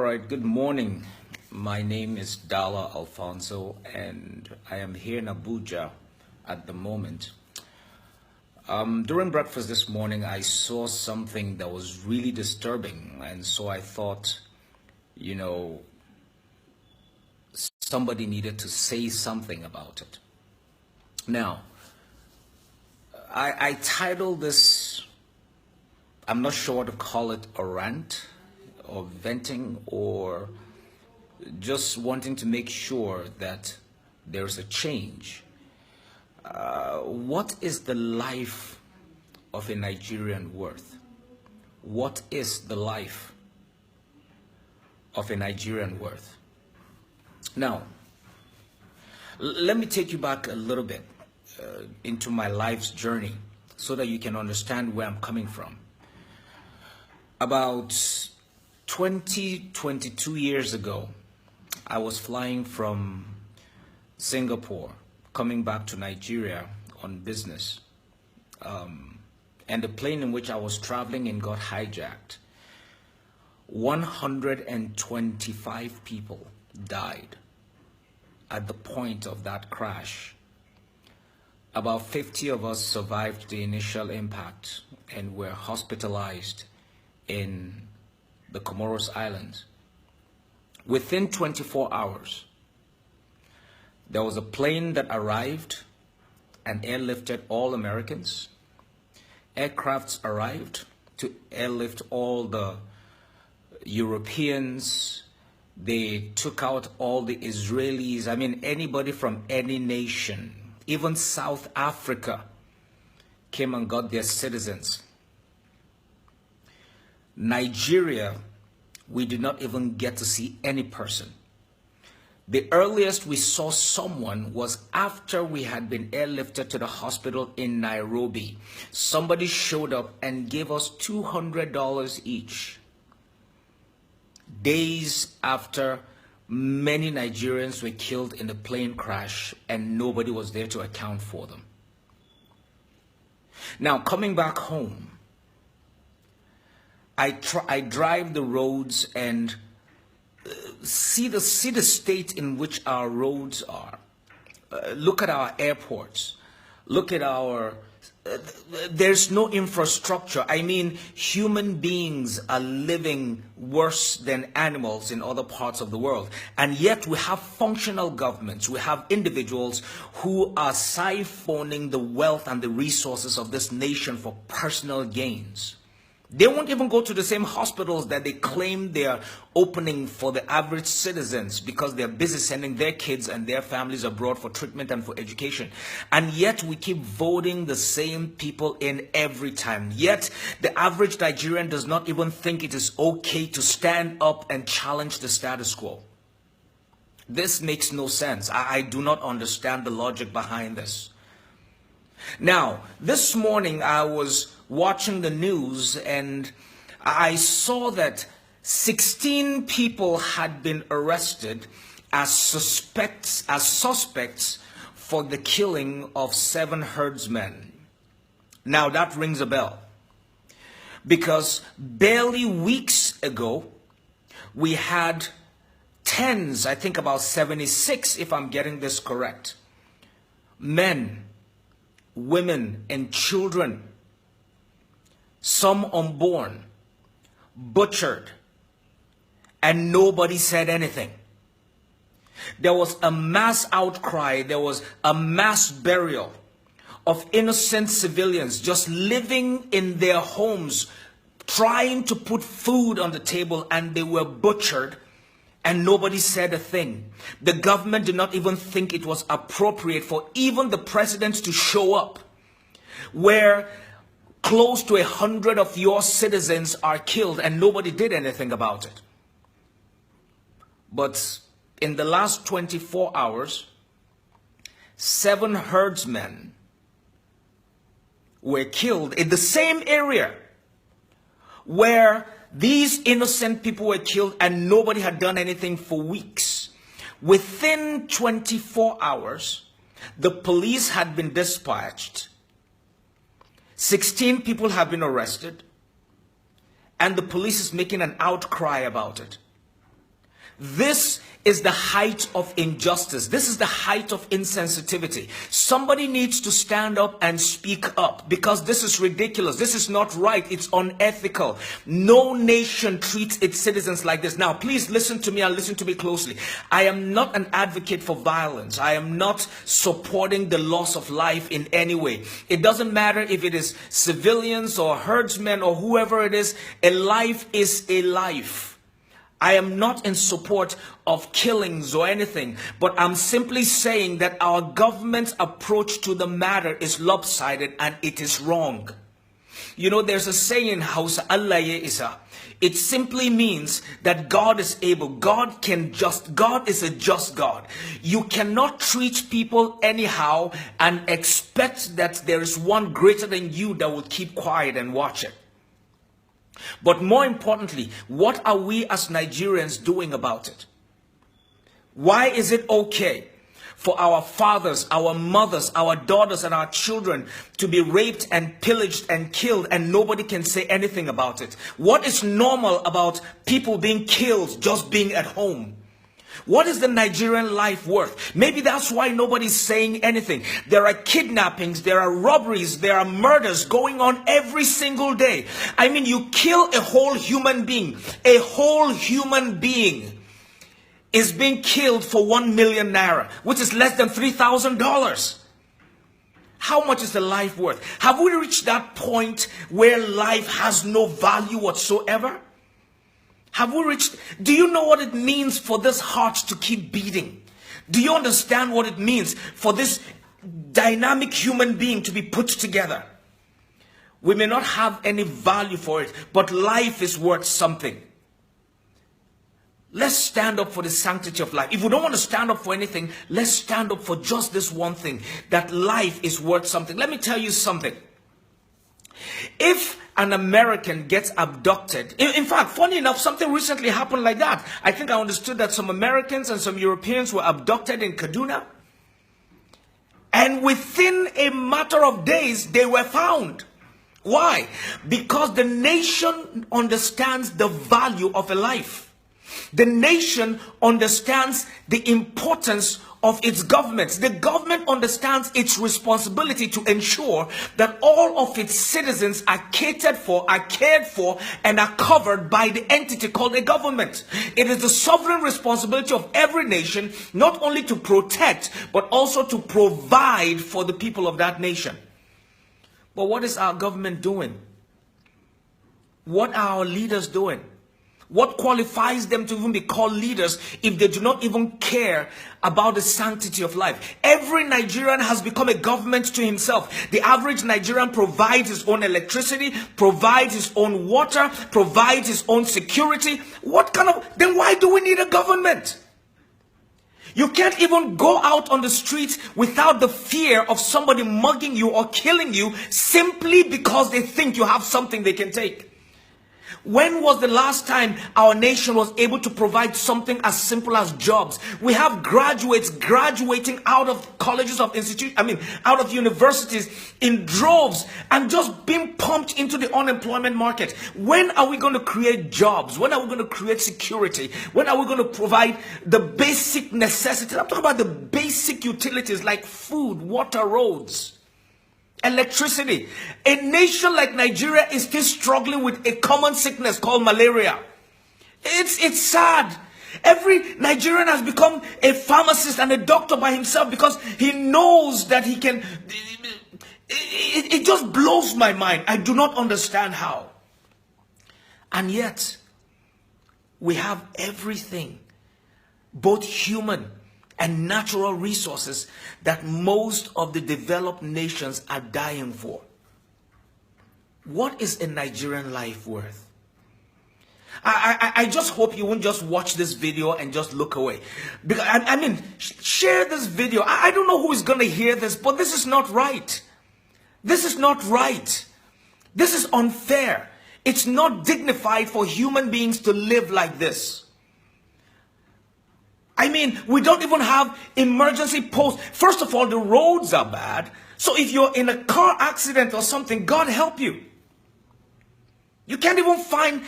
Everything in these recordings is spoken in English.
right, good morning. My name is Dala Alfonso, and I am here in Abuja at the moment. During breakfast this morning, I saw something that was really disturbing, and so I thought, somebody needed to say something about it. Now, I titled this, I'm not sure what to call it, a rant or venting or just wanting to make sure that there's a change. What is the life of a Nigerian worth? What is the life of a Nigerian worth? Now, let me take you back a little bit into my life's journey so that you can understand where I'm coming from. About 22 years ago, I was flying from Singapore, coming back to Nigeria on business. And the plane in which I was traveling in got hijacked. 125 people died at the point of that crash. About 50 of us survived the initial impact and were hospitalized in the Comoros Islands. Within 24 hours, there was a plane that arrived and airlifted all Americans. Aircrafts arrived to airlift all the Europeans. They took out all the Israelis. I mean, anybody from any nation, even South Africa, came and got their citizens. Nigeria, we did not even get to see any person. The earliest we saw someone was after we had been airlifted to the hospital in Nairobi. Somebody showed up and gave us $200 each. Days after many Nigerians were killed in the plane crash and nobody was there to account for them. Now, coming back home, I drive the roads and see the state in which our roads are. Look at our airports. Look at our... there's no infrastructure. I mean, human beings are living worse than animals in other parts of the world. And yet we have functional governments. We have individuals who are siphoning the wealth and the resources of this nation for personal gains. They won't even go to the same hospitals that they claim they are opening for the average citizens because they're busy sending their kids and their families abroad for treatment and for education. And yet we keep voting the same people in every time. Yet the average Nigerian does not even think it is okay to stand up and challenge the status quo. This makes no sense. I do not understand the logic behind this. Now, this morning I was watching the news and I saw that 16 people had been arrested as suspects for the killing of 7 herdsmen. Now that rings a bell because barely weeks ago we had tens, I think about 76 if I'm getting this correct, men, women and children, some unborn, butchered, and nobody said anything. There was a mass outcry, there was a mass burial of innocent civilians just living in their homes, trying to put food on the table, and they were butchered. And nobody said a thing. The government did not even think it was appropriate for even the president to show up where close to 100 of your citizens are killed and nobody did anything about it. But in the last 24 hours, 7 herdsmen were killed in the same area where these innocent people were killed and nobody had done anything for weeks. Within 24 hours, the police had been dispatched. 16 people have been arrested. And the police is making an outcry about it. This is the height of injustice. This is the height of insensitivity. Somebody needs to stand up and speak up, because this is ridiculous. This is not right. It's unethical. No nation treats its citizens like this. Now, please listen to me and listen to me closely. I am not an advocate for violence. I am not supporting the loss of life in any way. It doesn't matter if it is civilians or herdsmen or whoever it is. A life is a life. I am not in support of killings or anything, but I'm simply saying that our government's approach to the matter is lopsided and it is wrong. You know, there's a saying in Hausa, Allah ya isa. It simply means that God is able. God is a just God. You cannot treat people anyhow and expect that there is one greater than you that will keep quiet and watch it. But more importantly, what are we as Nigerians doing about it? Why is it okay for our fathers, our mothers, our daughters, and our children to be raped and pillaged and killed, and nobody can say anything about it? What is normal about people being killed just being at home? What is the Nigerian life worth? Maybe that's why nobody's saying anything. There are kidnappings, there are robberies, there are murders going on every single day. I mean, you kill a whole human being. A whole human being is being killed for 1 million naira, which is less than $3,000. How much is the life worth? Have we reached that point where life has no value whatsoever? Have we reached? Do you know what it means for this heart to keep beating? Do you understand what it means for this dynamic human being to be put together? We may not have any value for it, but life is worth something. Let's stand up for the sanctity of life. If we don't want to stand up for anything, let's stand up for just this one thing, that life is worth something. Let me tell you something. If an American gets abducted, in fact, funny enough, something recently happened like that. I think I understood that some Americans and some Europeans were abducted in Kaduna. And within a matter of days, they were found. Why? Because the nation understands the value of a life. The nation understands the importance of its government. The government understands its responsibility to ensure that all of its citizens are catered for, are cared for, and are covered by the entity called a government. It is the sovereign responsibility of every nation not only to protect, but also to provide for the people of that nation. But what is our government doing? What are our leaders doing? What qualifies them to even be called leaders if they do not even care about the sanctity of life? Every Nigerian has become a government to himself. The average Nigerian provides his own electricity, provides his own water, provides his own security. Then why do we need a government? You can't even go out on the streets without the fear of somebody mugging you or killing you simply because they think you have something they can take. When was the last time our nation was able to provide something as simple as jobs? We have graduates graduating out of colleges of out of universities in droves and just being pumped into the unemployment market. When are we going to create jobs? When are we going to create security? When are we going to provide the basic necessities? I'm talking about the basic utilities like food, water, roads, electricity. A nation like Nigeria is still struggling with a common sickness called malaria. It's sad. Every Nigerian has become a pharmacist and a doctor by himself because he knows that he can. It just blows my mind. I do not understand how. And yet, we have everything, both human and natural resources, that most of the developed nations are dying for. What is a Nigerian life worth? I just hope you won't just watch this video and just look away. Because share this video. I don't know who is going to hear this, but this is not right. This is not right. This is unfair. It's not dignified for human beings to live like this. We don't even have emergency posts. First of all, the roads are bad. So if you're in a car accident or something, God help you. You can't even find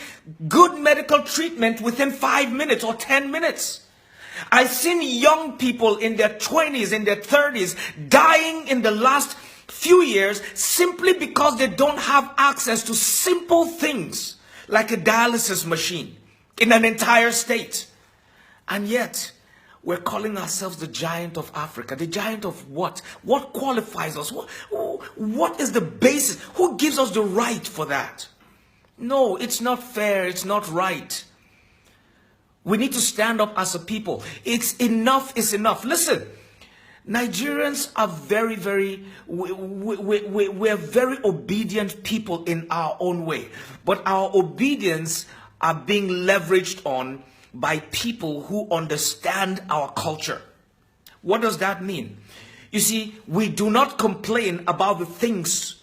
good medical treatment within 5 minutes or 10 minutes. I've seen young people in their 20s, in their 30s, dying in the last few years simply because they don't have access to simple things like a dialysis machine in an entire state. And yet, we're calling ourselves the giant of Africa. The giant of what? What qualifies us? What is the basis? Who gives us the right for that? No, it's not fair. It's not right. We need to stand up as a people. It's enough is enough. Listen, Nigerians are we're very obedient people in our own way. But our obedience are being leveraged on by people who understand our culture. What does that mean? You see, we do not complain about the things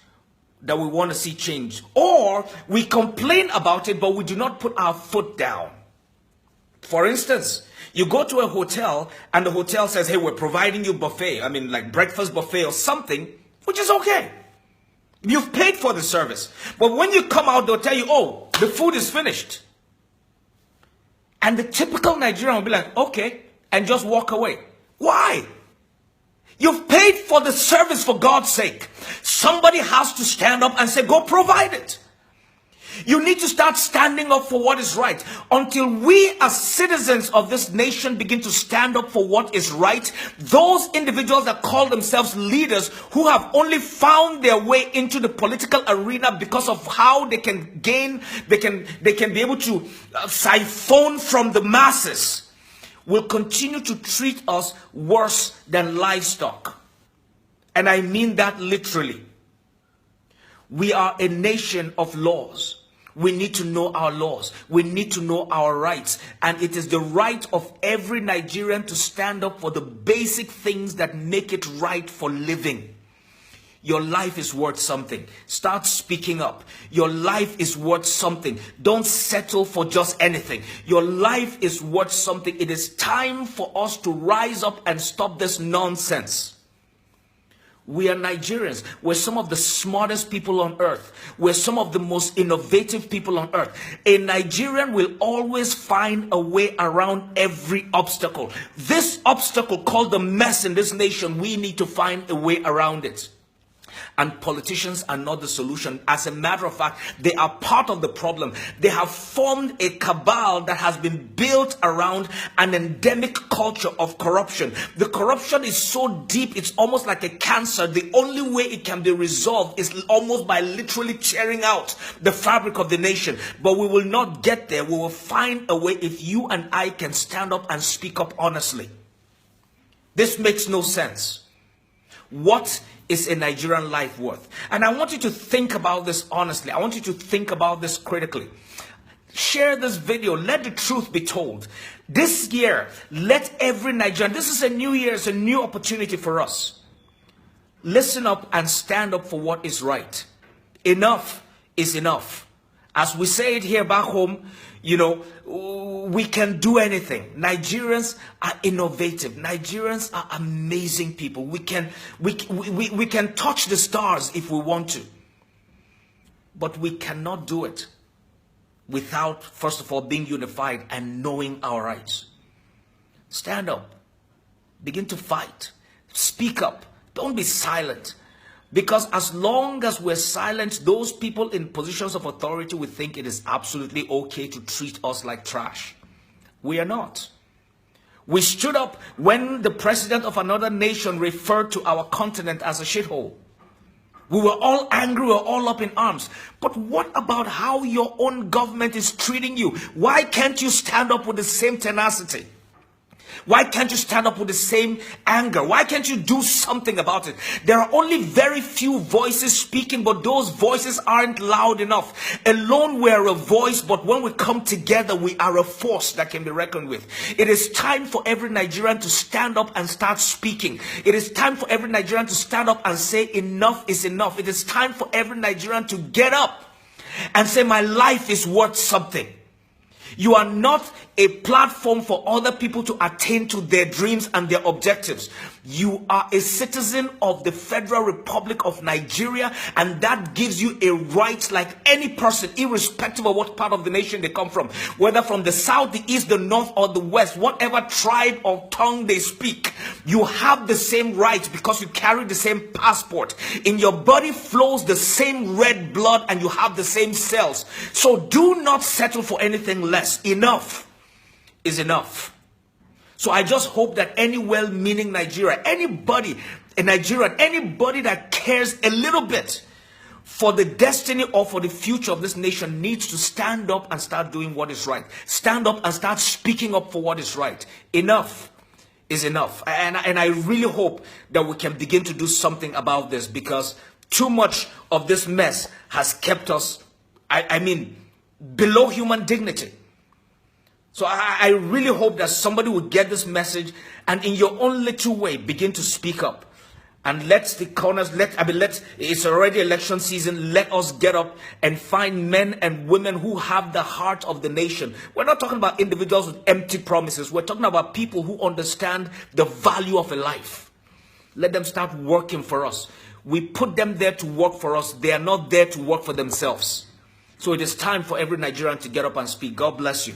that we want to see change. Or we complain about it, but we do not put our foot down. For instance, you go to a hotel and the hotel says, hey, we're providing you buffet. I mean, like breakfast buffet or something, which is okay. You've paid for the service. But when you come out, they'll tell you, oh, the food is finished. And the typical Nigerian will be like, okay, and just walk away. Why? You've paid for the service, for God's sake. Somebody has to stand up and say, go provide it. You need to start standing up for what is right. Until we as citizens of this nation begin to stand up for what is right, those individuals that call themselves leaders who have only found their way into the political arena because of how they can gain, they can be able to siphon from the masses, will continue to treat us worse than livestock. And I mean that literally. We are a nation of laws. We need to know our laws. We need to know our rights. And it is the right of every Nigerian to stand up for the basic things that make it right for living. Your life is worth something. Start speaking up. Your life is worth something. Don't settle for just anything. Your life is worth something. It is time for us to rise up and stop this nonsense. We are Nigerians. We're some of the smartest people on earth. We're some of the most innovative people on earth. A Nigerian will always find a way around every obstacle. This obstacle called the mess in this nation, we need to find a way around it. And politicians are not the solution. As a matter of fact, they are part of the problem. They have formed a cabal that has been built around an endemic culture of corruption. The corruption is so deep, it's almost like a cancer. The only way it can be resolved is almost by literally tearing out the fabric of the nation. But we will not get there. We will find a way if you and I can stand up and speak up honestly. This makes no sense. What is a Nigerian life worth? And I want you to think about this honestly. I want you to think about this critically. Share this video. Let the truth be told. This year, let every Nigerian, this is a new year, it's a new opportunity for us. Listen up and stand up for what is right. Enough is enough. As we say it here back home, you know, we can do anything. Nigerians are innovative. Nigerians are amazing people. We can touch the stars if we want to. But we cannot do it without, first of all, being unified and knowing our rights. Stand up. Begin to fight. Speak up. Don't be silent. Because as long as we're silent, those people in positions of authority will think it is absolutely okay to treat us like trash. We are not. We stood up when the president of another nation referred to our continent as a shithole. We were all angry, we were all up in arms. But what about how your own government is treating you? Why can't you stand up with the same tenacity? Why can't you stand up with the same anger? Why can't you do something about it? There are only very few voices speaking, but those voices aren't loud enough. Alone we're a voice, but when we come together, we are a force that can be reckoned with. It is time for every Nigerian to stand up and start speaking. It is time for every Nigerian to stand up and say enough is enough. It is time for every Nigerian to get up and say my life is worth something. You are not a platform for other people to attain to their dreams and their objectives. You are a citizen of the Federal Republic of Nigeria, and that gives you a right like any person, irrespective of what part of the nation they come from, whether from the south, the east, the north, or the west, whatever tribe or tongue they speak. You have the same rights because you carry the same passport. In your body flows the same red blood, and you have the same cells. So do not settle for anything less. Enough is enough. So I just hope that any well-meaning Nigerian, anybody in Nigeria, anybody that cares a little bit for the destiny or for the future of this nation needs to stand up and start doing what is right. Stand up and start speaking up for what is right. Enough is enough. And I really hope that we can begin to do something about this, because too much of this mess has kept us, I mean, below human dignity. So I really hope that somebody will get this message and in your own little way begin to speak up. And let the corners, it's already election season. Let us get up and find men and women who have the heart of the nation. We're not talking about individuals with empty promises. We're talking about people who understand the value of a life. Let them start working for us. We put them there to work for us. They are not there to work for themselves. So it is time for every Nigerian to get up and speak. God bless you.